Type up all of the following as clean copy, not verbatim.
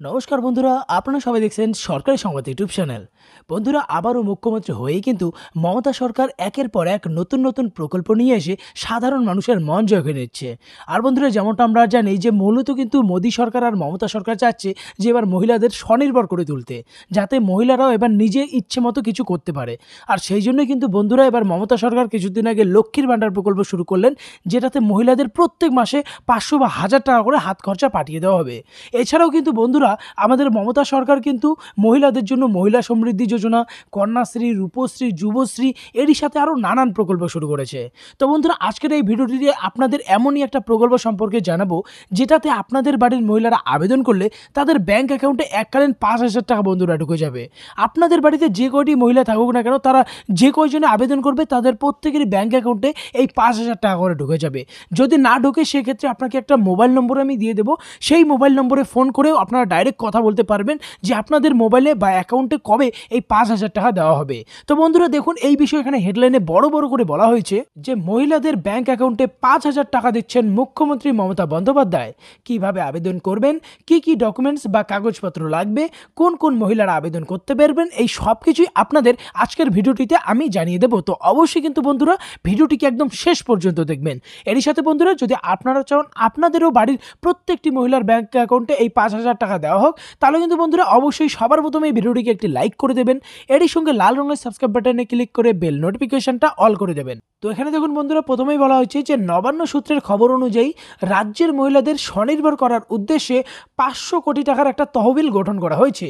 নমস্কার বন্ধুরা, আপনারা সবাই দেখছেন সরকারি সংবাদ ইউটিউব চ্যানেল। বন্ধুরা, আবারও মুখ্যমন্ত্রী হয়েই কিন্তু মমতা সরকার একের পর এক নতুন নতুন প্রকল্প নিয়ে এসে সাধারণ মানুষের মন জয় করে নিচ্ছে। আর বন্ধুরা, যেমনটা আমরা জানি যে মূলত কিন্তু মোদী সরকার আর মমতা সরকার চাচ্ছে যে এবার মহিলাদের স্বনির্ভর করে তুলতে, যাতে মহিলারাও এবার নিজে ইচ্ছে মতো কিছু করতে পারে। আর সেই জন্যই কিন্তু বন্ধুরা এবার মমতা সরকার কিছুদিন আগে লক্ষ্মীর ভাণ্ডার প্রকল্প শুরু করলেন, যেটাতে মহিলাদের প্রত্যেক মাসে 500 বা 1000 টাকা করে হাত খরচা পাঠিয়ে দেওয়া হবে। এছাড়াও কিন্তু বন্ধুরা আমাদের মমতা সরকার কিন্তু মহিলাদের জন্য মহিলা সমৃদ্ধি যোজনা, কন্যাশ্রী, রূপশ্রী, যুবশ্রী এরই সাথে আরও নানান প্রকল্প শুরু করেছে। তো বন্ধুরা, আজকের এই ভিডিওটিতে আপনাদের এমনই একটা প্রকল্প সম্পর্কে জানাবো, যেটাতে আপনাদের বাড়ির মহিলারা আবেদন করলে তাদের ব্যাংক অ্যাকাউন্টে এককালীন 5000 টাকা বন্ধুরা ঢুকে যাবে। আপনাদের বাড়িতে যে কয়টি মহিলা থাকুক না কেন, তারা যে কয়জনে আবেদন করবে তাদের প্রত্যেকেরই ব্যাংক অ্যাকাউন্টে এই 5000 টাকা করে ঢুকে যাবে। যদি না ঢোকে সেক্ষেত্রে আপনাকে একটা মোবাইল নম্বর আমি দিয়ে দেবো, সেই মোবাইল নম্বরে ফোন করেও আপনারা ডাইরেক্ট কথা বলতে পারবেন যে আপনাদের মোবাইলে বা অ্যাকাউন্টে কবে এই 5000 টাকা দেওয়া হবে। তো বন্ধুরা দেখুন, এই বিষয়ে এখানে হেডলাইনে বড় বড় করে বলা হয়েছে যে মহিলাদের ব্যাংক অ্যাকাউন্টে 5000 টাকা দিচ্ছেন মুখ্যমন্ত্রী মমতা বন্দ্যোপাধ্যায়। কিভাবে আবেদন করবেন, কি কি ডকুমেন্টস বা কাগজপত্র লাগবে, কোন কোন মহিলারা আবেদন করতে পারবেন, এই সব কিছুই আপনাদের আজকের ভিডিওটিতে আমি জানিয়ে দেবো। তো অবশ্যই কিন্তু বন্ধুরা ভিডিওটিকে একদম শেষ পর্যন্ত দেখবেন। এরই সাথে বন্ধুরা, যদি আপনারা চান আপনাদেরও বাড়ির প্রত্যেকটি মহিলার ব্যাংক অ্যাকাউন্টে এই 5000 টাকা দেওয়া হোক, তাহলে কিন্তু বন্ধুরা অবশ্যই সবার প্রথমে এই ভিডিওটিকে একটি লাইক করে দেবেন। এরই সঙ্গে লাল রঙের সাবস্ক্রাইব বাটনে ক্লিক করে বেল নোটিফিকেশনটা অল করে দেবেন। তো এখানে দেখুন বন্ধুরা, প্রথমেই বলা হয়েছে যে নবান্ন সূত্রের খবর অনুযায়ী রাজ্যের মহিলাদের স্বনির্ভর করার উদ্দেশ্যে 500 কোটি টাকার একটা তহবিল গঠন করা হয়েছে।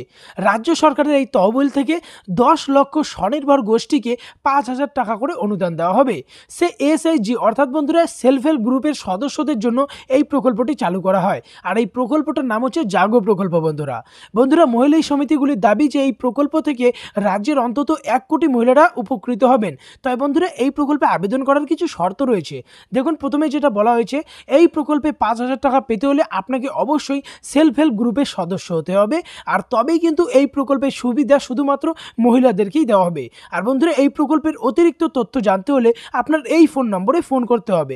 রাজ্য সরকারের এই তহবিল থেকে 10 লক্ষ স্বনির্ভর গোষ্ঠীকে 5000 টাকা করে অনুদান দেওয়া হবে। সে এসএইচজি অর্থাৎ বন্ধুরা সেলফ হেল্প গ্রুপের সদস্যদের জন্য এই প্রকল্পটি চালু করা হয়। আর এই প্রকল্পটার নাম হচ্ছে জাগো প্রকল্প। বন্ধুরা মহিলা সমিতিগুলির দাবি যে এই প্রকল্প থেকে রাজ্যের অন্তত 1 কোটি মহিলারা উপকৃত হবেন। তাই বন্ধুরা এই প্রকল্পে আবেদন করার কিছু শর্ত রয়েছে। দেখুন, প্রথমে যেটা বলা হয়েছে, এই প্রকল্পে 5000 টাকা পেতে হলে আপনাকে অবশ্যই সেলফ হেল্প গ্রুপের সদস্য হতে হবে। আর তবেই কিন্তু এই প্রকল্পের সুবিধা শুধুমাত্র মহিলাদেরকেই দেওয়া হবে। আর বন্ধুরা এই প্রকল্পের অতিরিক্ত তথ্য জানতে হলে আপনার এই ফোন নম্বরে ফোন করতে হবে।